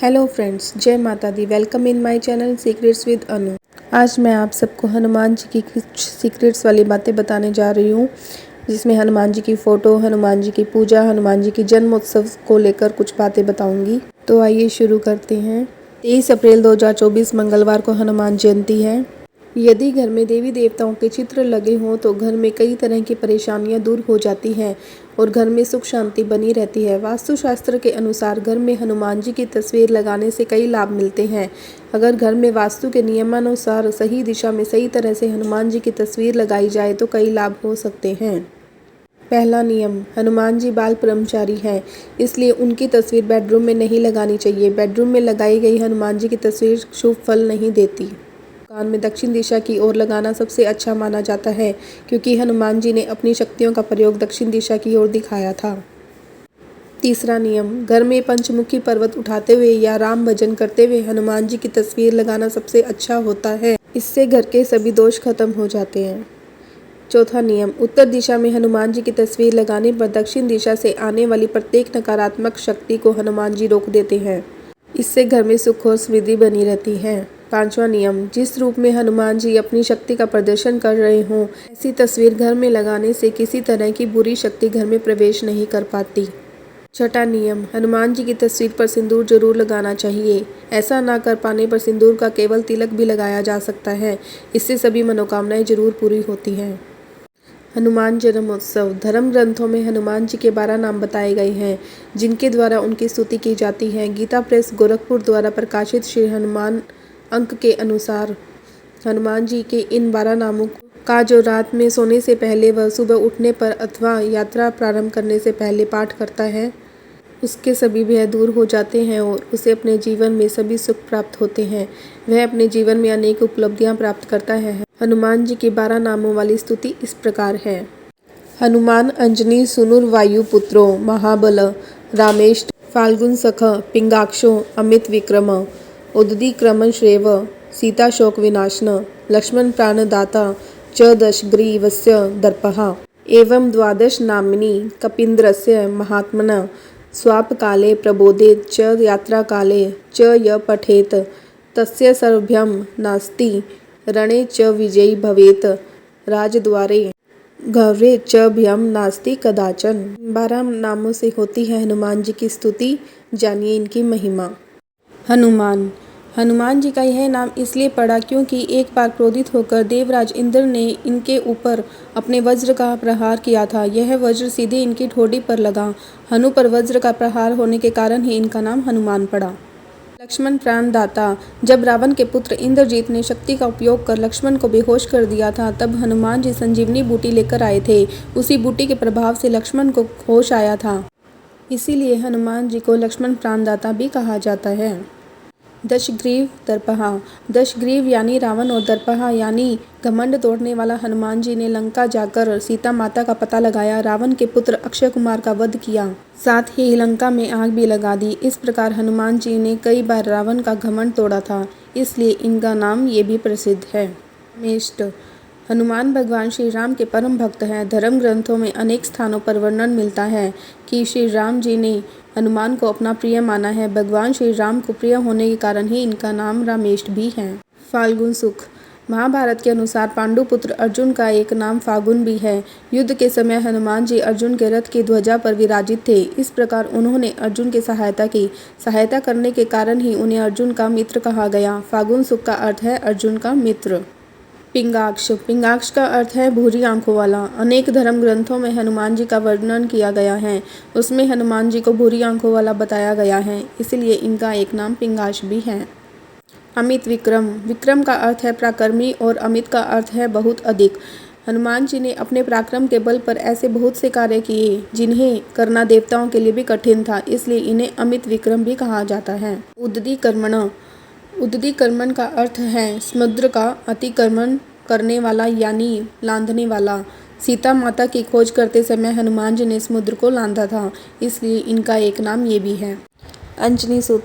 Hello friends, जय माता दी। Welcome in my channel secrets with Anu. आज मैं आप सबको हनुमान जी की कुछ सीक्रेट्स वाली बातें बताने जा रही हूँ, जिसमें हनुमान जी की फ़ोटो, हनुमान जी की पूजा, हनुमान जी की जन्मोत्सव को लेकर कुछ बातें बताऊंगी। तो आइए शुरू करते हैं। 23 अप्रैल 2024 मंगलवार को हनुमान जयंती है। यदि घर में देवी देवताओं के चित्र लगे हों तो घर में कई तरह की परेशानियां दूर हो जाती हैं और घर में सुख शांति बनी रहती है। वास्तुशास्त्र के अनुसार घर में हनुमान जी की तस्वीर लगाने से कई लाभ मिलते हैं। अगर घर में वास्तु के नियमानुसार सही दिशा में सही तरह से हनुमान जी की तस्वीर लगाई जाए तो कई लाभ हो सकते हैं। पहला नियम, हनुमान जी बाल ब्रह्मचारी हैं, इसलिए उनकी तस्वीर बेडरूम में नहीं लगानी चाहिए। बेडरूम में लगाई गई हनुमान जी की तस्वीर शुभ फल नहीं देती। कान में दक्षिण दिशा की ओर लगाना सबसे अच्छा माना जाता है, क्योंकि हनुमान जी ने अपनी शक्तियों का प्रयोग दक्षिण दिशा की ओर दिखाया था। तीसरा नियम, घर में पंचमुखी पर्वत उठाते हुए या राम भजन करते हुए हनुमान जी की तस्वीर लगाना सबसे अच्छा होता है। इससे घर के सभी दोष खत्म हो जाते हैं। चौथा नियम, उत्तर दिशा में हनुमान जी की तस्वीर लगाने पर दक्षिण दिशा से आने वाली प्रत्येक नकारात्मक शक्ति को हनुमान जी रोक देते हैं। इससे घर में सुख और समृद्धि बनी रहती है। पांचवा नियम, जिस रूप में हनुमान जी अपनी शक्ति का प्रदर्शन कर रहे हों, ऐसी तस्वीर घर में लगाने से किसी तरह की बुरी शक्ति घर में प्रवेश नहीं कर पाती। छठा नियम, हनुमान जी की तस्वीर पर सिंदूर जरूर लगाना चाहिए। ऐसा ना कर पाने पर सिंदूर का केवल तिलक भी लगाया जा सकता है। इससे सभी मनोकामनाएं जरूर पूरी होती हैं। हनुमान जन्मोत्सव, धर्म ग्रंथों में हनुमान जी के 12 नाम बताए गए हैं, जिनके द्वारा उनकी स्तुति की जाती है। गीता प्रेस गोरखपुर द्वारा प्रकाशित श्री हनुमान अंक के अनुसार हनुमान जी के इन 12 नामों का जो रात में सोने से पहले व सुबह उठने पर अथवा यात्रा प्रारंभ करने से पहले पाठ करता है, उसके सभी भय दूर हो जाते हैं और उसे अपने जीवन में सभी सुख प्राप्त होते हैं। वह अपने जीवन में अनेक उपलब्धियां प्राप्त करता है। हनुमान जी के 12 नामों वाली स्तुति इस प्रकार है। हनुमान अंजनी सुनुर वायु पुत्रो महाबल रामेष्ट फाल्गुन सख पिंगाक्षो अमित विक्रम उददी क्रम श्रेव सीता शोक विनाशन लक्ष्मण प्राणदाता च दशग्रीवस्य दर्पहा एवं द्वादश नामिनी कपीन्द्रस्य महात्मना स्वापकाले प्रबोधे च यात्राकाले च य पठेत तस्य सर्वभ्यं नास्ति रणे च विजयी भवेत राजद्वारे गौरे च भयं नास्ति कदाचन। 12 नामों से होती है हनुमान जी की स्तुति। जानिए इनकी महिमा। हनुमान जी का यह नाम इसलिए पड़ा क्योंकि एक बार क्रोधित होकर देवराज इंद्र ने इनके ऊपर अपने वज्र का प्रहार किया था। यह वज्र सीधे इनकी ठोड़ी पर लगा। हनु पर वज्र का प्रहार होने के कारण ही इनका नाम हनुमान पड़ा। लक्ष्मण प्राणदाता, जब रावण के पुत्र इंद्रजीत ने शक्ति का उपयोग कर लक्ष्मण को बेहोश कर दिया था, तब हनुमान जी संजीवनी बूटी लेकर आए थे। उसी बूटी के प्रभाव से लक्ष्मण को होश आया था, इसीलिए हनुमान जी को लक्ष्मण प्राणदाता भी कहा जाता है। दशग्रीव दर्पहा, दशग्रीव यानी रावण और दर्पहा यानी घमंड तोड़ने वाला हनुमान जी ने लंका जाकर सीता माता का पता लगाया, रावण के पुत्र अक्षय कुमार का वध किया, साथ ही लंका में आग भी लगा दी। इस प्रकार हनुमान जी ने कई बार रावण का घमंड तोड़ा था, इसलिए इनका नाम ये भी प्रसिद्ध है। रामेष्ट, हनुमान भगवान श्री राम के परम भक्त हैं। धर्म ग्रंथों में अनेक स्थानों पर वर्णन मिलता है कि श्री राम जी ने हनुमान को अपना प्रिय माना है। भगवान श्री राम को प्रिय होने के कारण ही इनका नाम रामेष्ट भी है। फाल्गुन सुख, महाभारत के अनुसार पांडु पुत्र अर्जुन का एक नाम फाल्गुन भी है। युद्ध के समय हनुमान जी अर्जुन के रथ की ध्वजा पर विराजित थे। इस प्रकार उन्होंने अर्जुन की सहायता की। सहायता करने के कारण ही उन्हें अर्जुन का मित्र कहा गया। फाल्गुन सुख का अर्थ है अर्जुन का मित्र। पिंगाक्ष, पिंगाक्ष का अर्थ है भूरी आंखों वाला। अनेक धर्म ग्रंथों में हनुमान जी का वर्णन किया गया है, उसमें हनुमान जी को भूरी आंखों वाला बताया गया है, इसलिए इनका एक नाम पिंगाक्ष भी है। अमित विक्रम, विक्रम का अर्थ है पराक्रमी और अमित का अर्थ है बहुत अधिक। हनुमान जी ने अपने पराक्रम के बल पर ऐसे बहुत से कार्य किए जिन्हें करना देवताओं के लिए भी कठिन था, इसलिए इन्हें अमित विक्रम भी कहा जाता है। उद्दी कर्मण, उद्दी कर्मण का अर्थ है समुद्र का अतिक्रमण करने वाला यानी लांघने वाला। सीता माता की खोज करते समय हनुमान जी ने समुद्र को लांघा था, इसलिए इनका एक नाम ये भी है। अंजनी सुत,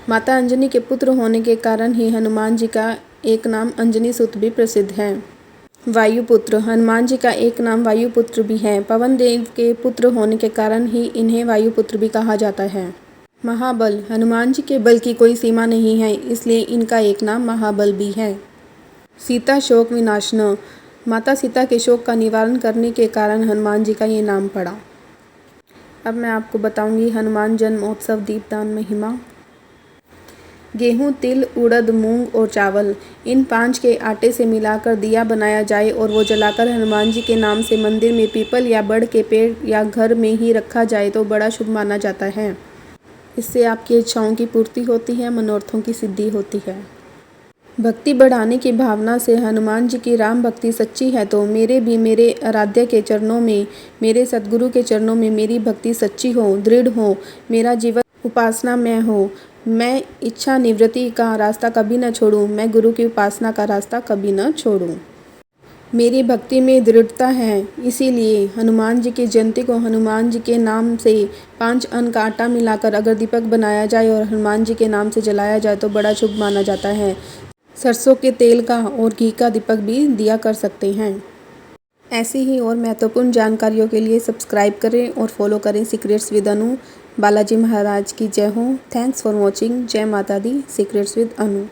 माता अंजनी के पुत्र होने के कारण ही हनुमान जी का एक नाम अंजनी सुत भी प्रसिद्ध है। वायुपुत्र, हनुमान जी का एक नाम वायुपुत्र भी है। पवन देव के पुत्र होने के कारण ही इन्हें वायुपुत्र भी कहा जाता है। महाबल, हनुमान जी के बल की कोई सीमा नहीं है, इसलिए इनका एक नाम महाबल भी है। सीता शोक विनाशन, माता सीता के शोक का निवारण करने के कारण हनुमान जी का ये नाम पड़ा। अब मैं आपको बताऊंगी हनुमान जन्मोत्सव दीपदान महिमा। गेहूँ, तिल, उड़द, मूंग और चावल, इन 5 के आटे से मिलाकर दिया बनाया जाए और वो जलाकर हनुमान जी के नाम से मंदिर में पीपल या बड़ के पेड़ या घर में ही रखा जाए तो बड़ा शुभ माना जाता है। इससे आपकी इच्छाओं की पूर्ति होती है, मनोरथों की सिद्धि होती है। भक्ति बढ़ाने की भावना से हनुमान जी की राम भक्ति सच्ची है तो मेरे आराध्य के चरणों में, मेरे सद्गुरु के चरणों में मेरी भक्ति सच्ची हो, दृढ़ हो, मेरा जीवन उपासना में हो। मैं इच्छा निवृत्ति का रास्ता कभी न छोड़ूं, मैं गुरु की उपासना का रास्ता कभी न छोड़ूं। मेरी भक्ति में दृढ़ता है, इसीलिए हनुमान जी की जयंती को हनुमान जी के नाम से 5 अन्न का आटा मिलाकर अगर दीपक बनाया जाए और हनुमान जी के नाम से जलाया जाए तो बड़ा शुभ माना जाता है। सरसों के तेल का और घी का दीपक भी दिया कर सकते हैं। ऐसी ही और महत्वपूर्ण जानकारियों के लिए सब्सक्राइब करें और फॉलो करें सीक्रेट्स विद अनु। बालाजी महाराज की जय हो। Thanks for watching. जय माता दी। Secrets with Anu.